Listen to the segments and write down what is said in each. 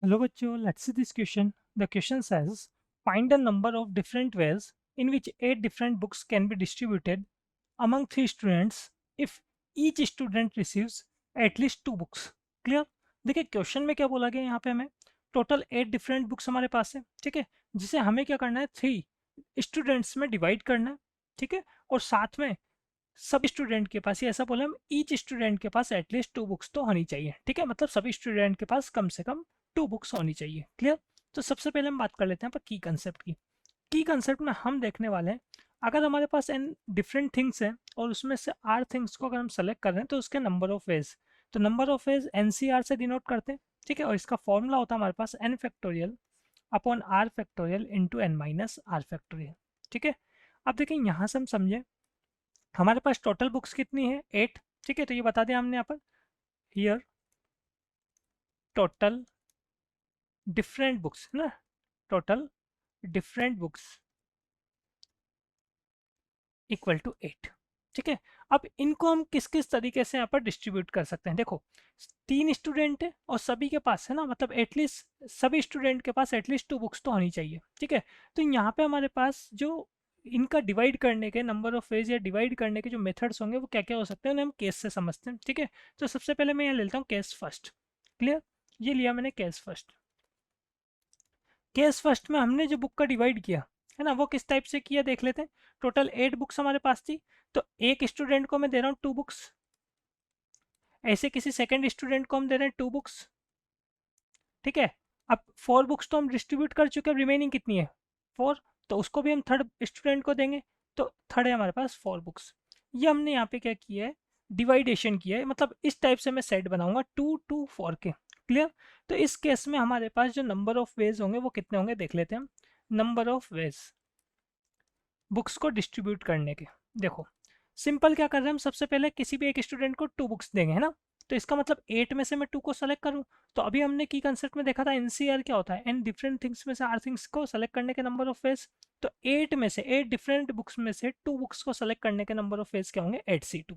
Hello bachcho, let's see this question. The question says, find a number of different ways in which 8 different books can be distributed among 3 students if each student receives at least 2 books. Clear? देखिए question में क्या बोला गया यहाँ पे हमें total 8 different books हमारे पास है, ठीक है, जिसे हमें क्या करना है 3 स्टूडेंट्स में डिवाइड करना है, ठीक है, और साथ में सब स्टूडेंट के पास, ये ऐसा बोला हम, ईच स्टूडेंट के पास एटलीस्ट 2 बुक्स तो होनी चाहिए, ठीक है, मतलब सभी स्टूडेंट के पास कम से कम 2 बुक्स होनी चाहिए। क्लियर? तो सबसे पहले हम बात कर लेते हैं पर की कंसेप्ट की। की कंसेप्ट में हम देखने वाले हैं, अगर हमारे पास एन डिफरेंट थिंग्स हैं और उसमें से आर थिंग्स को अगर हम सेलेक्ट कर रहे हैं तो उसके नंबर ऑफ वेज, तो नंबर ऑफ वेज एनसीआर से डिनोट करते हैं, ठीक है, और इसका फॉर्मूला होता है हमारे पास N factorial upon R factorial into N minus R factorial, ठीक है। अब देखिए यहाँ से हम समझें हमारे पास टोटल बुक्स कितनी है 8, ठीक है, तो ये बता दिया हमने यहाँ पर, हियर टोटल डिफरेंट बुक्स है ना, total different books equal to 8, ठीक है। अब इनको हम किस किस तरीके से यहाँ पर डिस्ट्रीब्यूट कर सकते हैं, देखो 3 स्टूडेंट है और सभी के पास है ना, मतलब एटलीस्ट सभी स्टूडेंट के पास एटलीस्ट 2 बुक्स तो होनी चाहिए, ठीक है। तो यहाँ पे हमारे पास जो इनका डिवाइड करने के नंबर ऑफ वेज या डिवाइड करने के जो मेथड्स होंगे वो क्या क्या हो सकते हैं उन्हें हम केस से समझते हैं, ठीक है। तो सबसे पहले मैं यहाँ लेता हूँ केस फर्स्ट। क्लियर? ये लिया मैंने केस फर्स्ट। केस फर्स्ट में हमने जो बुक का डिवाइड किया है ना वो किस टाइप से किया देख लेते हैं। टोटल 8 बुक्स हमारे पास थी, तो एक स्टूडेंट को मैं दे रहा हूँ 2 बुक्स, ऐसे किसी सेकंड स्टूडेंट को हम दे रहे हैं 2 बुक्स, ठीक है। अब 4 बुक्स तो हम डिस्ट्रीब्यूट कर चुके हैं, रिमेनिंग कितनी है 4, तो उसको भी हम थर्ड स्टूडेंट को देंगे, तो थर्ड है हमारे पास 4 बुक्स। ये हमने यहाँ पे क्या किया है, डिवाइडेशन किया है, मतलब इस टाइप से मैं सेट बनाऊंगा 2 2 4 के। क्लियर? तो इस केस में हमारे पास जो नंबर ऑफ वेज होंगे वो कितने होंगे देख लेते हैं हम। नंबर ऑफ वेज बुक्स को डिस्ट्रीब्यूट करने के, देखो सिंपल क्या कर रहे हैं हम, सबसे पहले किसी भी एक स्टूडेंट को 2 बुक्स देंगे है ना, तो इसका मतलब 8 में से मैं 2 को सेलेक्ट करूं, तो अभी हमने की कंसेप्ट में देखा था एनसीआर क्या होता है, एन डिफरेंट थिंग्स में से आर थिंग्स को सेलेक्ट करने के नंबर ऑफ वेज, तो 8 में से 8 डिफरेंट बुक्स में से 2 बुक्स को सेलेक्ट करने के नंबर ऑफ वेज क्या होंगे 8C2।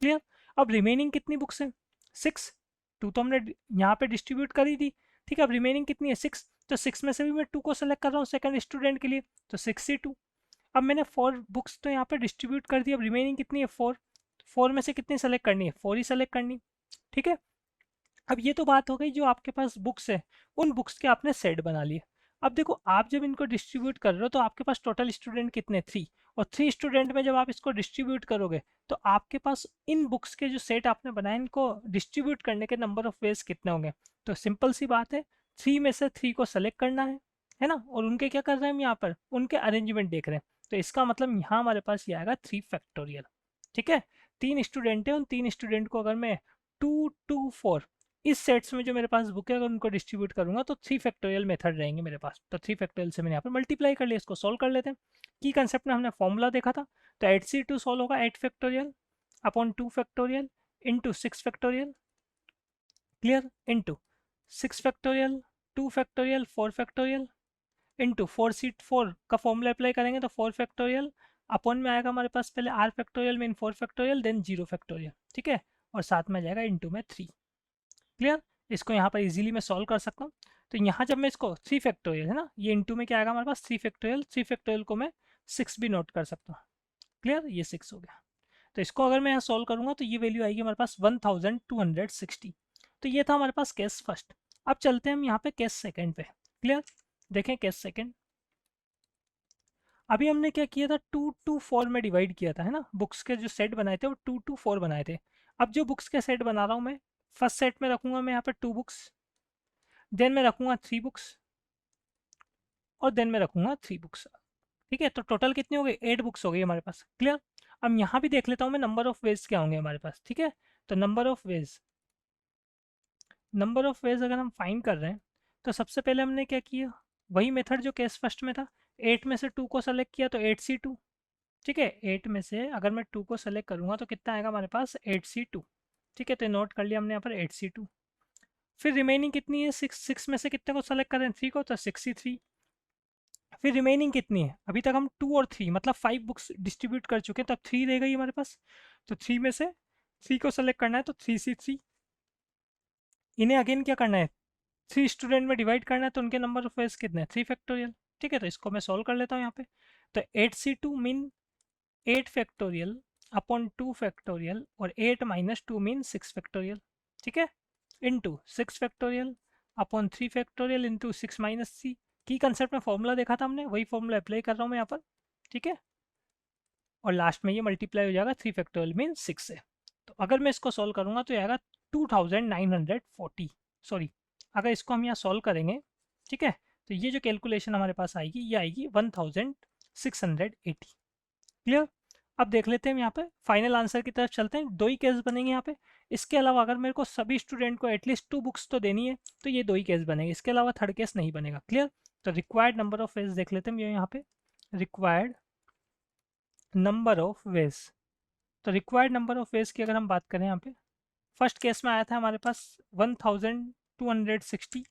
क्लियर? अब रिमेनिंग कितनी बुक्स है 6, 2 तो हमने यहाँ पे डिस्ट्रीब्यूट कर ही दी, ठीक है। अब रिमेनिंग कितनी है 6, तो 6 में से भी मैं 2 को सेलेक्ट कर रहा हूँ सेकंड स्टूडेंट के लिए, तो 6C2। अब मैंने 4 बुक्स तो यहाँ पे डिस्ट्रीब्यूट कर दी, अब रिमेनिंग कितनी है 4, 4 में से कितनी सेलेक्ट करनी है 4 ही सेलेक्ट करनी, ठीक है। अब ये तो बात हो गई जो आपके पास बुक्स है, उन बुक्स के आपने सेट बना लिए। अब देखो आप जब इनको डिस्ट्रीब्यूट कर रहे हो तो आपके पास टोटल स्टूडेंट कितने 3, और 3 स्टूडेंट में जब आप इसको डिस्ट्रीब्यूट करोगे तो आपके पास इन बुक्स के जो सेट आपने बनाए इनको डिस्ट्रीब्यूट करने के नंबर ऑफ वेज कितने होंगे। तो सिंपल सी बात है, 3 में से 3 को सेलेक्ट करना है ना, और उनके क्या कर रहे हैं हम यहाँ पर उनके अरेंजमेंट देख रहे हैं, तो इसका मतलब यहाँ हमारे पास ये आएगा 3 फैक्टोरियल, ठीक है। 3 स्टूडेंट है, उन 3 स्टूडेंट को अगर मैं 2 2 4 इस सेट्स में जो मेरे पास बुक है अगर उनको डिस्ट्रीब्यूट करूंगा तो 3 फैक्टोरियल मेथड रहेंगे मेरे पास, तो 3 फैक्टोरियल से मैंने यहाँ पर मल्टीप्लाई कर लिया, इसको सॉल्व कर लेते हैं। की कंसेप्ट में हमने फॉर्मूला देखा था, तो 8C2 सॉल्व होगा 8 factorial upon 2 factorial into 6 factorial, clear, into 6 factorial 2 factorial 4 factorial into 4 का फॉर्मूला अप्लाई करेंगे तो 4 फैक्टोरियल अपॉन में आएगा हमारे पास पहले आर फैक्टोरियल में 4 फैक्टोरियल देन 0 फैक्टोरियल, ठीक है, और साथ में आ जाएगा इंटू में 3। क्लियर? इसको यहाँ पर इजीली मैं सॉल्व कर सकता हूँ। तो यहाँ जब मैं इसको 3 फैक्टोरियल है ना, ये इंटू में क्या आएगा हमारे पास 3 फैक्टोरियल, 3 फैक्टोरियल को मैं 6 भी नोट कर सकता हूँ। क्लियर? ये 6 हो गया। तो इसको अगर मैं यहाँ सॉल्व करूँगा तो ये वैल्यू आएगी हमारे पास 1260। तो ये था हमारे पास केस फर्स्ट। अब चलते हैं हम यहाँ पे केस सेकंड पे। क्लियर? देखें केस सेकंड। अभी हमने क्या किया था 2 2 4 में डिवाइड किया था है ना, बुक्स के जो सेट बनाए थे वो 2 2 4 बनाए थे। अब जो बुक्स के सेट बना रहा हूँ मैं, फर्स्ट सेट में रखूंगा मैं यहाँ पे 2 बुक्स, देन मैं रखूंगा 3 बुक्स, और देन मैं रखूंगा 3 बुक्स, ठीक है। तो टोटल कितनी हो गई 8 बुक्स हो गई हमारे पास। क्लियर? अब यहाँ भी देख लेता हूँ मैं नंबर ऑफ वेज क्या होंगे हमारे पास, ठीक है। तो नंबर ऑफ वेज अगर हम फाइंड कर रहे हैं तो सबसे पहले हमने क्या किया, वही मेथड जो केस फर्स्ट में था, 8 में से 2 को सेलेक्ट किया तो 8C2, ठीक है। 8 में से अगर मैं 2 को सेलेक्ट करूँगा तो कितना आएगा हमारे पास 8C2, ठीक है। तो नोट कर लिया हमने यहाँ पर 8C2। फिर रिमेनिंग कितनी है 6, 6 में से कितने को सेलेक्ट करें 3 को, तो 6C3। फिर रिमेनिंग कितनी है, अभी तक हम 2 और 3 मतलब 5 बुक्स डिस्ट्रीब्यूट कर चुके हैं, तो अब 3 रह गई हमारे पास, तो 3 में से 3 को सेलेक्ट करना है तो 3C3। इन्हें अगेन क्या करना है 3 स्टूडेंट में डिवाइड करना है तो उनके नंबर ऑफ वेज कितने हैं 3 फैक्टोरियल। ठीक है, तो इसको मैं सॉल्व कर लेता हूँ यहाँ पे। तो 8C2 mean 8 factorial upon 2 factorial और 8 माइनस 2 मीन 6 फैक्टोरियल। ठीक है, into 6 factorial upon 3 factorial into 6 minus C. की कंसेप्ट में फॉर्मूला देखा था हमने, वही फॉर्मूला अप्लाई कर रहा हूँ मैं यहाँ पर। ठीक है, और लास्ट में ये मल्टीप्लाई हो जाएगा 3 फैक्टोरियल मीन 6 से। तो अगर मैं इसको सॉल्व करूँगा तो ये आएगा 2940, सॉरी अगर इसको हम यहाँ सॉल्व करेंगे, ठीक है, तो ये जो कैलकुलेशन हमारे पास आएगी ये आएगी 1680। क्लियर। अब देख लेते हैं हम यहाँ पे फाइनल आंसर की तरफ चलते हैं। दो ही केस बनेंगे यहाँ पे। इसके अलावा अगर मेरे को सभी स्टूडेंट को एटलीस्ट 2 बुक्स तो देनी है तो ये दो ही केस बनेंगे, इसके अलावा थर्ड केस नहीं बनेगा। क्लियर। तो रिक्वायर्ड नंबर ऑफ वेज देख लेते हैं ये यहाँ पे, रिक्वायर्ड नंबर ऑफ वेज। तो रिक्वायर्ड नंबर ऑफ वेज की अगर हम बात करें यहाँ पे, फर्स्ट केस में आया था हमारे पास 1260।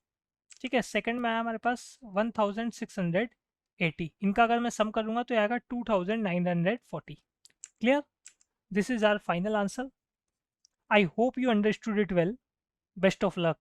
ठीक है, सेकंड में आया हमारे पास 1680। इनका अगर मैं सम करूँगा तो आएगा 2940। Clear. This is our final answer. I hope you understood it well. Best of luck.